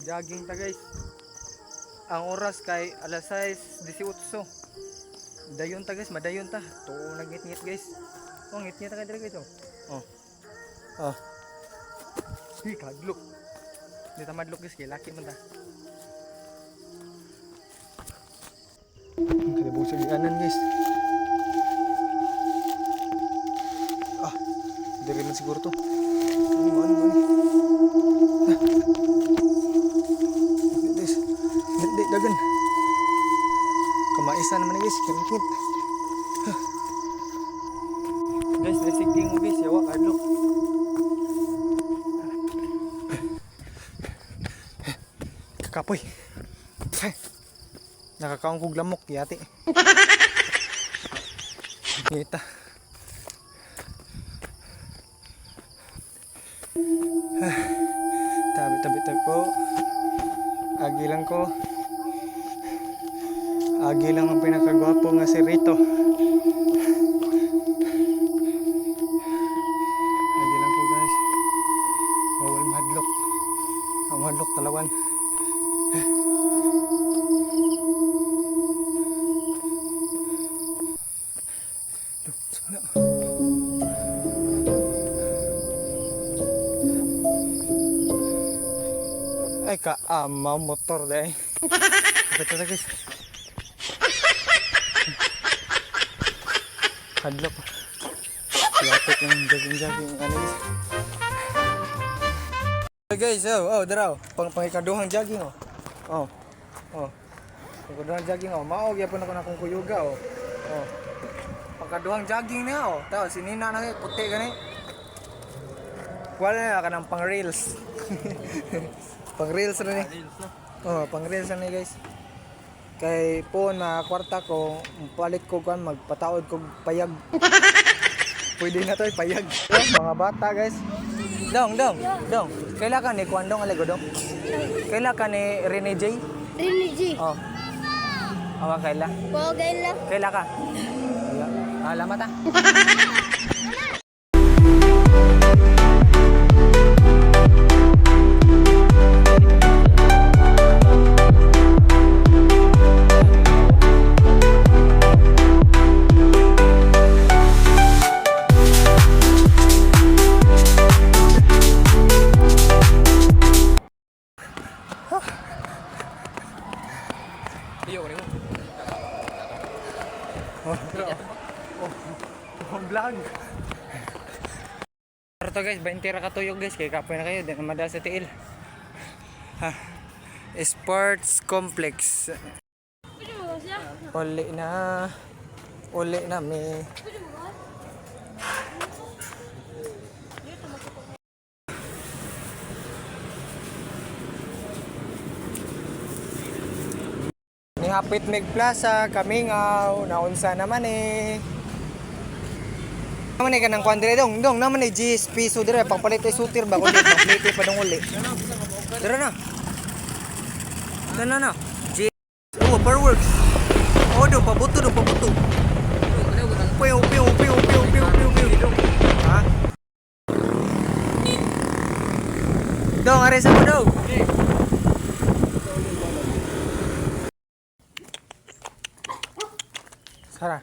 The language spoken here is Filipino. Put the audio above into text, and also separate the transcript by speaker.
Speaker 1: Jogging ta guys. Ang oras kay alas 6:18. Dayon ta guys, madayon ta. Tuo nagngit-ngit guys. Oh, ngit-ngit ta kay dire guys. Oh. Oh. Hi kadlok. Di ta madlok guys kay laki man ta. Kalibog sa gianan guys. Ah, dire man siguro to. Ano. Hindi dagan. Kamaisa naman guys, kingkit. Guys, resiging mo guys, yawa kadlok. Kakapoy. Nakakaong kog lamok yati. Kita. Tabi po. Agi lang ko. Agi lang ang pinakagwapo nga si Rito. Agi lang ko guys. Bawal mahadlok. Ang mahadlok talawan. Ay kaamaw motor dahil. Ito na guys. Hadlok. Lapit yung jogging ano guys. Hey guys, daraw. Pangikaduhang jogging oh. Oh. Pangikaduhang jogging oh. Mao gyapon ako na kung kuyuga oh. Oh. Pangikaduhang jogging na oh. Tao sinina na puti gani. Wala na ka ng pang reels. Pang reels na ni. Oh, pang reels na ni guys. Kay po na kwarta ko, palit ko kan magpataod kog payag. Pwede na to payag. Mga bata guys. Dong. Kaila ka ni Kwandong Alego dong? Kaila ka ni Rene J?
Speaker 2: Rene J.
Speaker 1: Oh. Awa kaila?
Speaker 2: Po kaila.
Speaker 1: Kaila ka? Alamat ah. Vlog. Ito guys, 20 ra katuyog guys, kay kapoy na kayo, di na madala sa tiil. Sports complex. Uli na mi. Hapit Meg Plaza, Kamingaw, naunsa naman eh. Naman eh kanang kuandre dong, naman eh GSP so dire pangpalit ay sutir ba kundi pangpalit pa dong uli. Dire na. Na. Oh, fireworks. Oh, do pabuto. Piu. Ha? Dong, are sa mo dong. Sarah.